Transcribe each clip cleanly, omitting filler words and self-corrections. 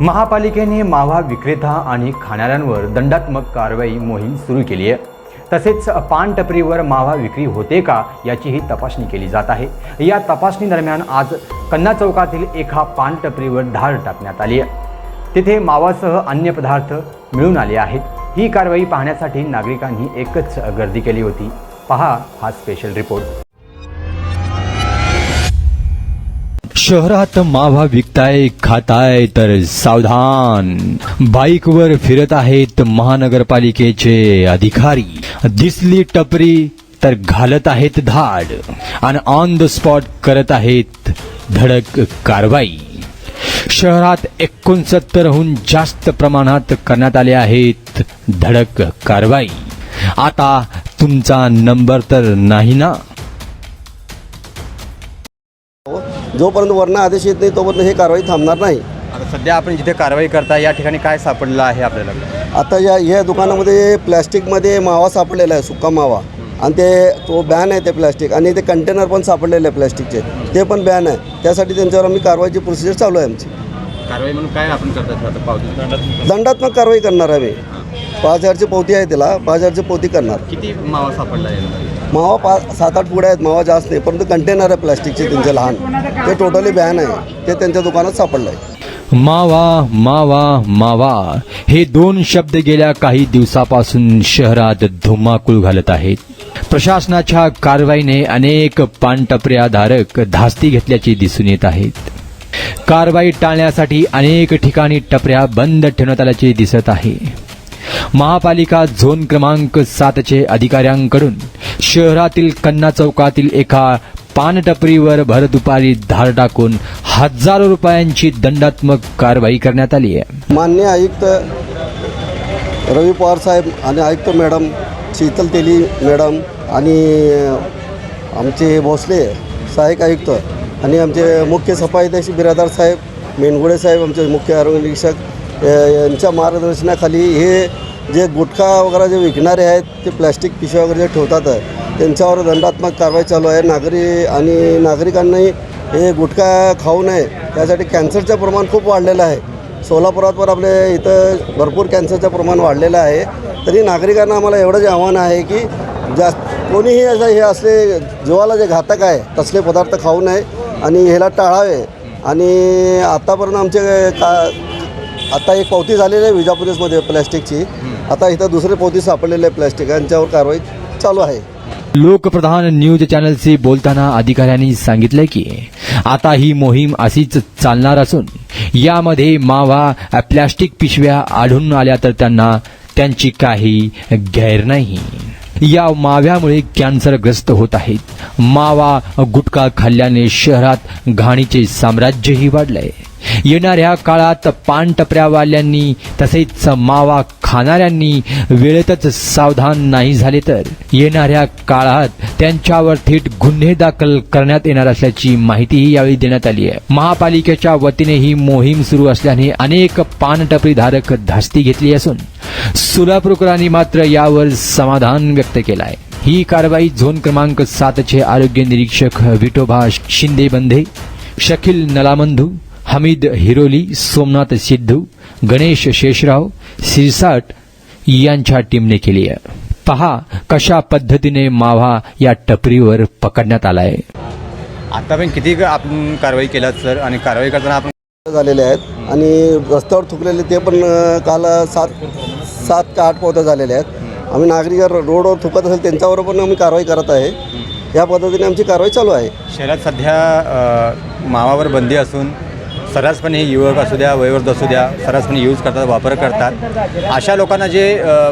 महापालिकेने मावा विक्रेता आणि खाणाऱ्यांवर दंडात्मक कारवाई मोहीम सुरू केली आहे। तसेच पान टपरीवर मावा विक्री होते का याचीही तपासणी केली जात आहे। या तपासणी दरम्यान आज कन्ना चौकातील एका पान टपरीवर धाड टाकण्यात आली आहे। तिथे मावासह अन्य पदार्थ मिळून आले आहेत। ही कारवाई पाहण्यासाठी नागरिकांनी एकच गर्दी केली होती। पहा हा स्पेशल रिपोर्ट। शहरात मावा विकताय खाताय तर सावधान। बाईकवर फिरत आहेत महानगरपालिकेचे अधिकारी। दिसली टपरी तर घालत आहेत धाड आणि ऑन द स्पॉट करत आहेत धडक कारवाई। शहरात 69हून जास्त प्रमाणात करण्यात आले आहेत धडक कारवाई। आता तुमचा नंबर तर नाही ना? जोपर्यंत वर्ण आदेश येत नाही तोपर्यंत हे कारवाई थांबणार नाही। आता सध्या आपण जिथे कारवाई करता या ठिकाणी काय सापडलं आहे आपल्याला? आता या दुकानामध्ये प्लॅस्टिकमध्ये मावा सापडलेला आहे, सुक्का मावा, आणि तो बॅन आहे ते प्लॅस्टिक, आणि ते कंटेनर पण सापडलेले आहे प्लॅस्टिकचे, ते पण बॅन आहे। त्यासाठी त्यांच्यावर आम्ही कारवाईची प्रोसिजर चालू आहे आमची। कारवाई म्हणून काय आपण करतात? दंडात्मक कारवाई करणार आहे। 5000ची पावती आहे, त्याला 5000ची पावती करणार। किती मावा सापडला आहे? मावा 7-8 पुढे आहेत, मावा जास्त नाही, परंतु कंटेनर आहे प्लॅस्टिकचे त्यांचे लहान, ते टोटली बॅन आहे, ते त्यांच्या दुकानात सापडलं आहे। मावा मावा मावा हे दोन शब्द गेल्या काही दिवसापासून शहरात धुमाकूळ घालत आहेत। प्रशासनाच्या कारवाईने अनेक पानटपऱ्याधारक धास्ती घेतल्याचे दिसून येत आहेत। कारवाई टाळण्यासाठी अनेक ठिकाणी टपऱ्या बंद ठेवण्यात आल्याचे दिसत आहे। महापालिका झोन क्रमांक 7चे अधिकाऱ्यांकडून शहरातील कन्ना चौकातील एका पान टपरीवर भर दुपारी धाड टाकून हजारो रुपयांची दंडात्मक कारवाई करण्यात आली आहे। माननीय आयुक्त रवी पवार साहेब आणि आयुक्त मॅडम शीतल तेली मॅडम आणि आमचे भोसले सहाय्यक आयुक्त आणि आमचे मुख्य सफाईदर्शी बिरादार साहेब, मेनगुडे साहेब, आमचे मुख्य आरोग्य निरीक्षक यांच्या मार्गदर्शनाखाली हे जे गुटखा वगैरे जे विकणारे आहेत, ते प्लॅस्टिक पिशव्या वगैरे जे ठेवतात, त्यांच्यावर दंडात्मक कारवाई चालू आहे। नागरिकांनी हे गुटखा खाऊ नये, त्यासाठी कॅन्सरचं प्रमाण खूप वाढलेलं आहे। सोलापुरात पण आपले इथं भरपूर कॅन्सरचं प्रमाण वाढलेलं आहे। तरी नागरिकांना आम्हाला एवढं जे आव्हान आहे की कोणीही असं हे असले जीवाला जे घातक आहे तसले पदार्थ खाऊ नये आणि ह्याला टाळावे। आणि आतापर्यंत आमचे आता एक पावती झालेली आहे विजापूरमध्ये प्लॅस्टिकची, आता इथं दुसरी पावती सापडलेली आहे प्लॅस्टिक, यांच्यावर कारवाई चालू आहे। लोकप्रधान न्यूज चॅनलशी बोलताना अधिकाऱ्यांनी सांगितले की आता ही मोहीम अशीच चालणार असून यामध्ये मावा प्लॅस्टिक पिशव्या आढळून आल्या तर त्यांची काही गैर नाही। या माव्यामुळे कॅन्सरग्रस्त होत आहेत। मावा गुटखा खाल्ल्याने शहरात घाणीचे साम्राज्यही वाढलंय। येणाऱ्या काळात पान टपऱ्यावाल्यांनी तसेच मावा खाणाऱ्यांनी वेळेतच सावधान नाही झाले तर येणाऱ्या काळात त्यांच्यावर थेट गुन्हे दाखल करण्यात येणार असल्याची माहितीही यावेळी देण्यात आली आहे। महापालिकेच्या वतीने ही मोहीम सुरू असल्याने अनेक पान टपरीधारक धास्ती घेतली असून सोलापूरकरांनी मात्र यावर समाधान व्यक्त केलं आहे। ही कारवाई झोन क्रमांक 7चे आरोग्य निरीक्षक विठोबा शिंदे बंधे, शकील नलामंधू, हमीद हिरोली, सोमनाथ सिद्धू, गणेश शेषराव सिरसाट यांच्या टीमने केली आहे। पहा कशा पद्धतीने मावा या टपरीवर पकडण्यात आलाय। आता पण किती आपण कारवाई केला सर, आणि कारवाई करताना आपण झालेले आहेत आणि रस्त्यावर थुकलेले ते पण काल 7 का 8 पावत्या झालेल्या आहेत। आम्ही नागरिक रोडवर थुकत असेल त्यांच्यावर पण आम्ही कारवाई करत आहे। या पद्धतीने आमची कारवाई चालू आहे। शहरात सध्या मावावर बंदी असून सर्रासपणे युवक असू द्या, वयोवृद्ध असू द्या, सर्रासपणे यूज करतात, वापर करतात। अशा लोकांना जे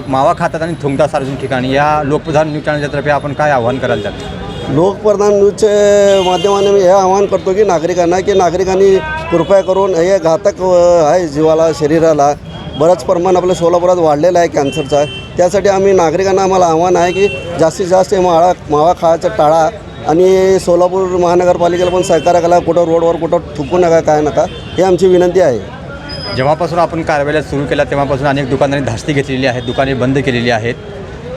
मावा खातात आणि थुंकतात सार्वजनिक ठिकाणी, या लोकप्रधान न्यूज चॅनलच्या तर्फे आपण काय आव्हान कराल त्यात? लोकप्रधान न्यूजच्या माध्यमाने मी हे आवाहन करतो की नागरिकांनी कृपया करून हे घातक आहे जीवाला, शरीराला बरंच प्रमाण आपल्या सोलापुरात वाढलेलं आहे कॅन्सरचा। त्यासाठी आम्हाला आव्हान आहे की जास्तीत जास्त मावा खायचं टाळा आणि सोलापूर महानगरपालिकेला पण सहकार्य करा। कुठं रोडवर कुठं थुकू नका, काय नका, हे आमची विनंती आहे। जेव्हापासून आपण कारवाईला सुरू केला तेव्हापासून अनेक दुकानांनी धास्ती घेतलेली आहेत, दुकाने बंद केलेली आहेत।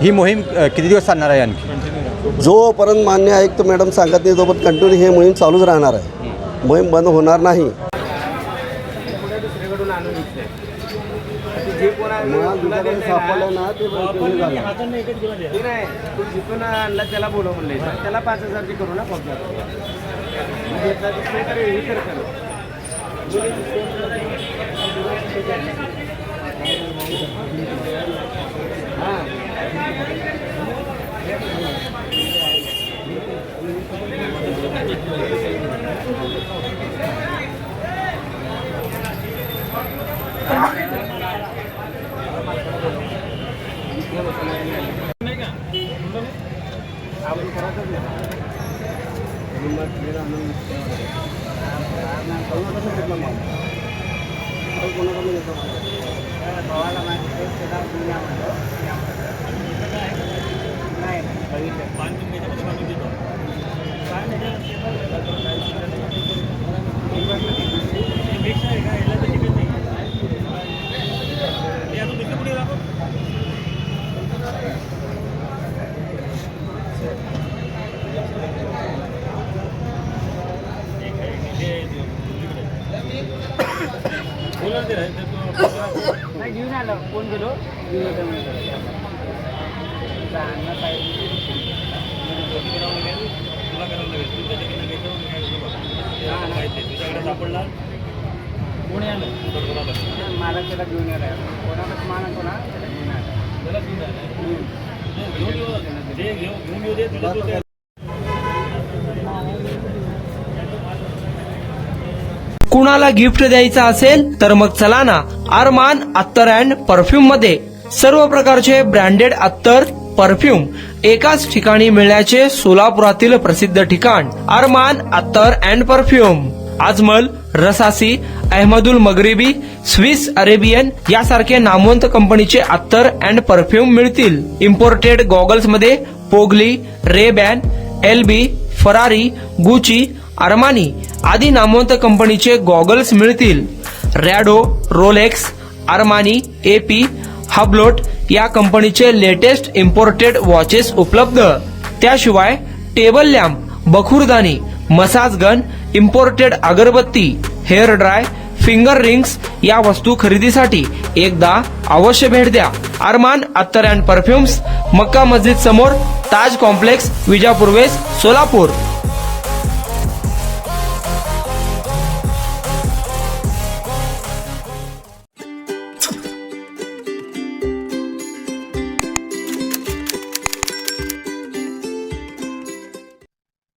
ही मोहीम किती दिवस चालणार आहे? आणखी जोपर्यंत मान्य आयुक्त मॅडम सांगत नाही तोपर्यंत कंटिन्यू ही मोहीम चालूच राहणार आहे। मोहीम बंद होणार नाही। जे कोणा मला दुसऱ्याकडे सापडलं ना ते कमी झालं. ते नाही तू जिथून आणला त्याला बोलव म्हणले त्याला 5,000 करू ना फक्त हे कर भावाला माहिती नाही घेऊन आलं कोण गेलो सापडला कोणी आलं मला त्याला घेऊन आला कोणालाच मानतो ना त्याला घेऊन येऊ कुणाला गिफ्ट द्यायचं असेल तर मग चला ना अरमान अत्तर अँड परफ्यूम मध्ये सर्व प्रकारचे ब्रँडेड अत्तर परफ्यूम एकाच ठिकाणी मिळण्याचे सोलापुरातील प्रसिद्ध ठिकाण Arman Attar and perfume. Ajmal, Rasasi, Ahmed Al Maghribi, Swiss Arabian यासारखे नामवंत कंपनीचे अत्तर अँड परफ्यूम मिळतील. इम्पोर्टेड गॉगल्स मध्ये पोगली, Ray Ban, LB, Ferrari, Gucci, Armani आदी नामवंत कंपनीचे गॉगल्स मिळतील. Rado, Rolex, Armani, AP, Hublot या कंपनीचे लेटेस्ट इम्पोर्टेड वॉचेस उपलब्ध. त्याशिवाय टेबल लॅम्प, बखुरदानी, मसाज गन, इम्पोर्टेड अगरबत्ती, हेअर ड्राय, फिंगर रिंग्स या वस्तू खरेदीसाठी एकदा अवश्य भेट द्या. अरमान अत्तर अँड परफ्युम्स, मक्का मस्जिद समोर, ताज कॉम्प्लेक्स, विजापूर वेस्ट, सोलापूर.